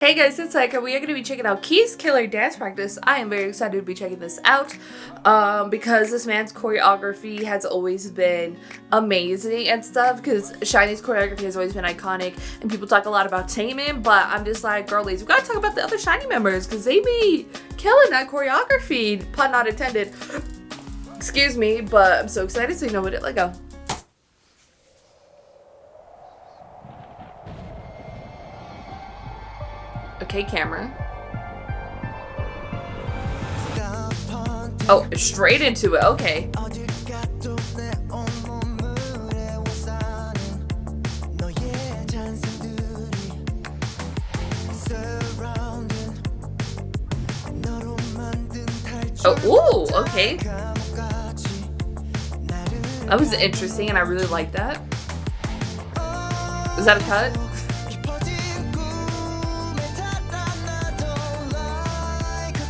Hey guys, it's Erika. We are going to be checking out Key's Killer Dance Practice. I am very excited to be checking this out because this man's choreography has always been amazing and stuff, because Shiny's choreography has always been iconic and people talk a lot about Taemin, but I'm just like, girlies, we got to talk about the other Shiny members because they be killing that choreography, pun not intended. Excuse me, but I'm so excited, so you know what, let go. Okay, camera. Oh, straight into it. Okay. Oh, ooh, okay. That was interesting, and I really like that. Is that a cut?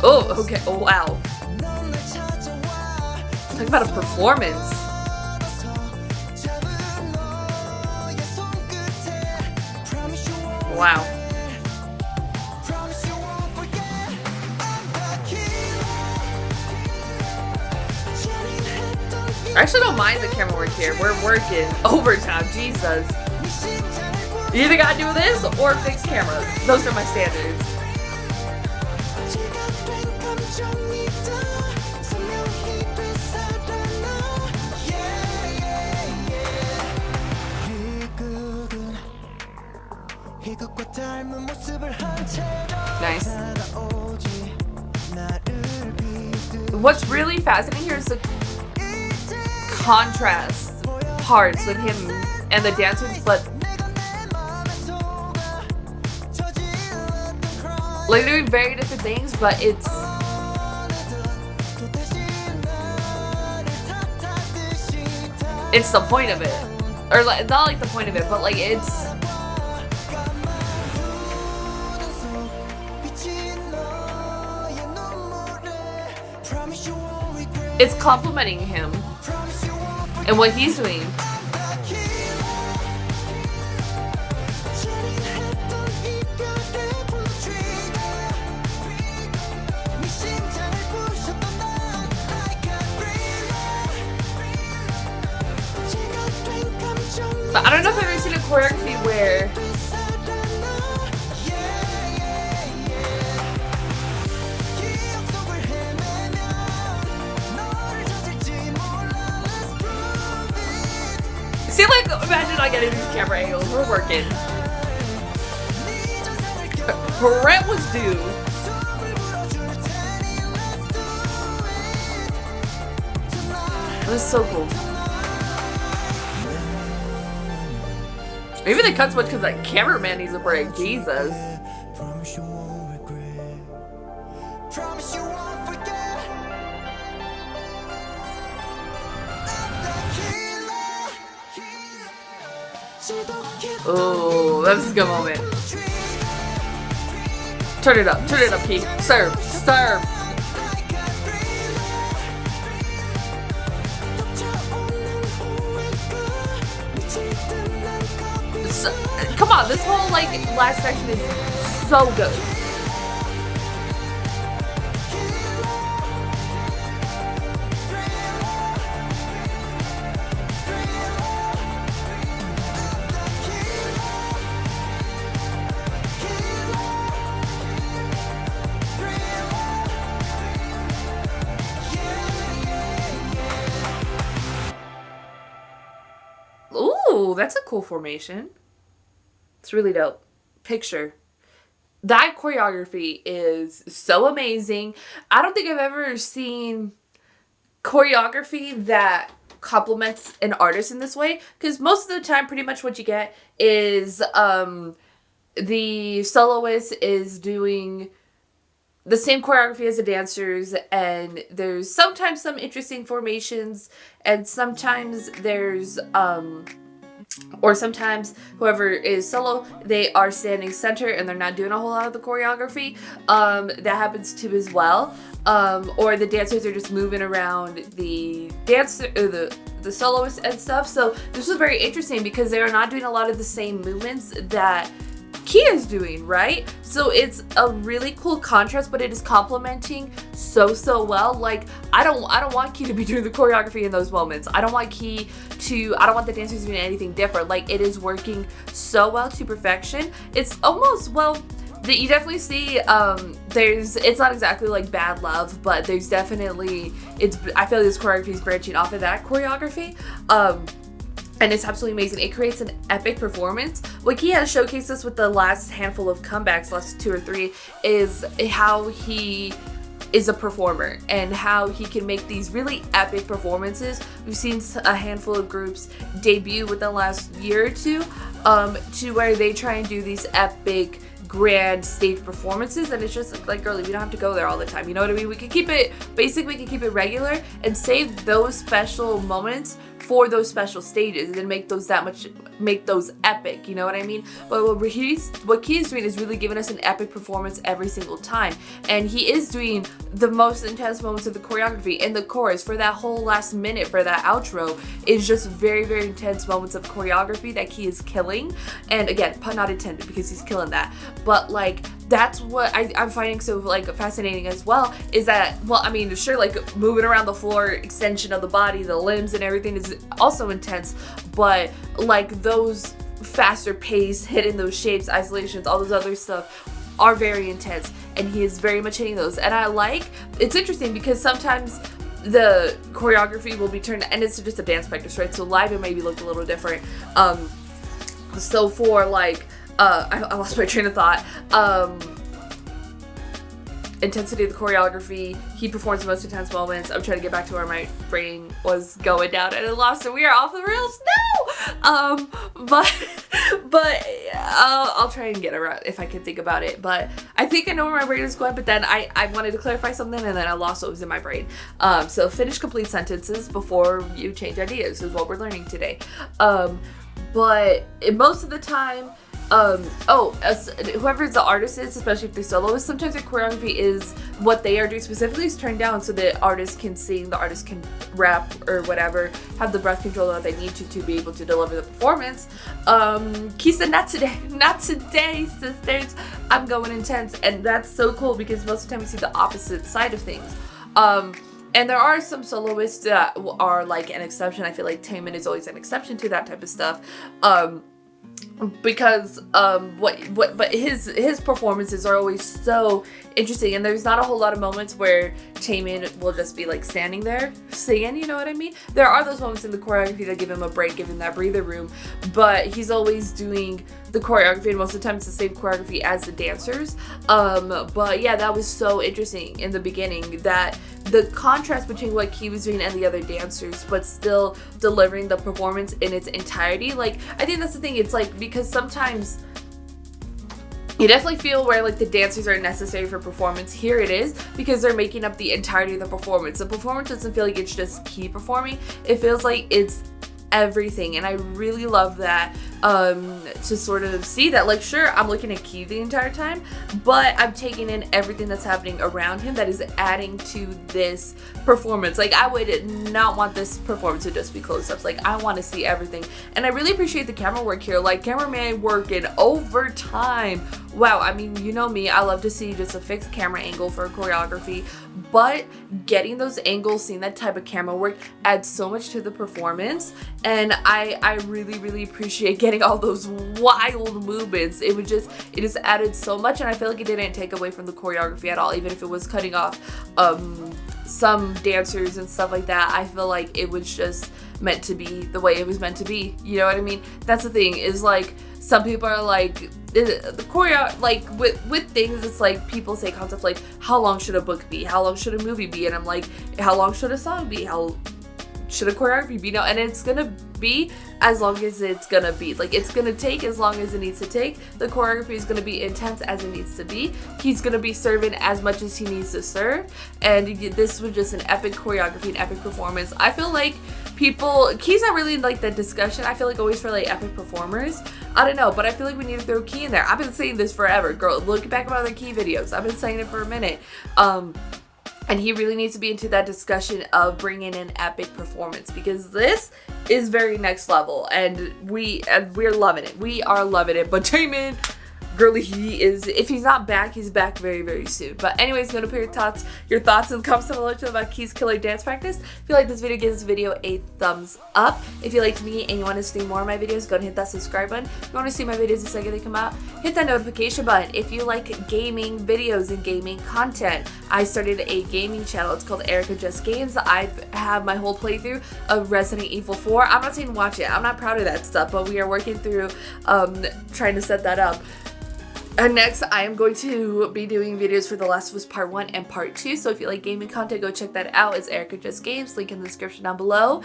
Oh, okay. Oh, wow. Talk about a performance. Wow. I actually don't mind the camera work here. We're working overtime. Jesus. You either gotta do this or fix camera. Those are my standards. Nice. What's really fascinating here is the contrast parts with him and the dancers, but like they're doing very different things, but it's the point of it, or like, not like the point of it, but like it's complimenting him and what he's doing. But I don't know if I've ever seen a choreography where see, like, imagine not getting these camera angles. We're working. Brett was due. This is so cool. Maybe they cut so much because that cameraman needs a break. Jesus. Oh, that was a good moment. Turn it up, Key. Serve. Come on, this whole like last section is so good. Ooh, that's a cool formation. It's really dope. Picture. That choreography is so amazing. I don't think I've ever seen choreography that complements an artist in this way, because most of the time pretty much what you get is the soloist is doing the same choreography as the dancers, and there's sometimes some interesting formations, and sometimes there's or sometimes whoever is solo, they are standing center and they're not doing a whole lot of the choreography. That happens too as well. Or the dancers are just moving around the dancer or the soloist and stuff. So this was very interesting because they are not doing a lot of the same movements that Kia's doing, right? So it's a really cool contrast, but it is complementing so well. Like, I don't want Kia to be doing the choreography in those moments. I don't want the dancers doing anything different. Like, it is working so well to perfection. It's almost, well, that you definitely see it's not exactly like Bad Love, but there's definitely, I feel like this choreography is branching off of that choreography. And it's absolutely amazing. It creates an epic performance. What he has showcased us with the last handful of comebacks, last 2 or 3, is how he is a performer and how he can make these really epic performances. We've seen a handful of groups debut within the last year or two, to where they try and do these epic grand stage performances, and it's just like, girly, we don't have to go there all the time, you know what I mean? We can keep it basic, we can keep it regular, and save those special moments for those special stages, and then make those epic, you know what I mean? But what he's doing is really giving us an epic performance every single time, and he is doing the most intense moments of the choreography. In the chorus, for that whole last minute, for that outro, is just very, very intense moments of choreography that he is killing. And again, pun not intended, because he's killing that. But like, that's what I'm finding so like fascinating as well, is that, well, I mean, sure, like moving around the floor, extension of the body, the limbs and everything is also intense, but like those faster pace, hitting those shapes, isolations, all those other stuff are very intense, and he is very much hitting those. And it's interesting because sometimes the choreography will be turned, and it's just a dance practice, right? So live it maybe look a little different. So for like, I lost my train of thought. Intensity of the choreography, he performs the most intense moments. I'm trying to get back to where my brain was going down, and I lost it. We are off the rails. No! But I'll try and get around if I can think about it. But I think I know where my brain is going, but then I wanted to clarify something, and then I lost what was in my brain. So finish complete sentences before you change ideas is what we're learning today. But most of the time, whoever the artist is, especially if they're soloists, sometimes their choreography is what they are doing specifically is turned down so the artist can sing, the artist can rap or whatever, have the breath control that they need to be able to deliver the performance. He said, not today, sisters. I'm going intense. And that's so cool because most of the time we see the opposite side of things. And there are some soloists that are like an exception. I feel like Taemin is always an exception to that type of stuff. Because but his performances are always so interesting, and there's not a whole lot of moments where Taemin will just be like standing there singing, you know what I mean? There are those moments in the choreography that give him a break, give him that breather room, but he's always doing the choreography, and most of the time it's the same choreography as the dancers. But yeah, that was so interesting in the beginning, that the contrast between what he was doing and the other dancers, but still delivering the performance in its entirety. Like, I think that's the thing. It's like, because sometimes you definitely feel where like the dancers are necessary for performance. Here it is, because they're making up the entirety of the performance. The performance doesn't feel like it's just Key performing. It feels like it's everything, and I really love that, to sort of see that, like, sure, I'm looking at Key the entire time, but I'm taking in everything that's happening around him that is adding to this performance. Like, I would not want this performance to just be close-ups. Like, I want to see everything, and I really appreciate the camera work here. Like, cameraman working overtime. Wow, I mean, you know me, I love to see just a fixed camera angle for choreography, but getting those angles, seeing that type of camera work adds so much to the performance, and I really, really appreciate getting all those wild movements. It just added so much, and I feel like it didn't take away from the choreography at all, even if it was cutting off some dancers and stuff like that. I feel like it was just meant to be the way it was meant to be, you know what I mean? That's the thing, is like, some people are like, the choreo, like with things, it's like people say concepts like, how long should a book be? How long should a movie be? And I'm like, how long should a song be? How should a choreography be? No, and it's gonna be as long as it's gonna be. Like, it's gonna take as long as it needs to take. The choreography is gonna be intense as it needs to be. He's gonna be serving as much as he needs to serve. And this was just an epic choreography, an epic performance. I feel like Key's not really like the discussion. I feel like always for like epic performers. I don't know, but I feel like we need to throw Key in there. I've been saying this forever, girl. Look back at my other Key videos. I've been saying it for a minute. And he really needs to be into that discussion of bringing an epic performance, because this is very next level, and we're loving it. We are loving it. But Taemin, girly he is. If he's not back, he's back very, very soon. But anyways, I'm gonna put your thoughts in the comments below about Key's Killer Dance Practice. If you like this video, give this video a thumbs up. If you liked me and you want to see more of my videos, go and hit that subscribe button. If you want to see my videos the second they come out, hit that notification button. If you like gaming videos and gaming content, I started a gaming channel. It's called Erika Just Games. I have my whole playthrough of Resident Evil 4. I'm not saying watch it. I'm not proud of that stuff, but we are working through trying to set that up. And next, I am going to be doing videos for The Last of Us Part 1 and Part 2. So if you like gaming content, go check that out. It's Erika Just Games. Link in the description down below.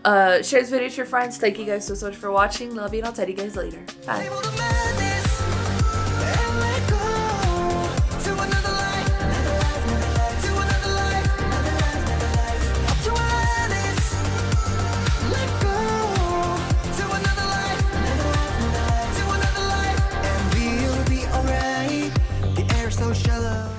Share this video with your friends. Thank you guys so much for watching. Love you, and I'll tell you guys later. Bye. So shallow.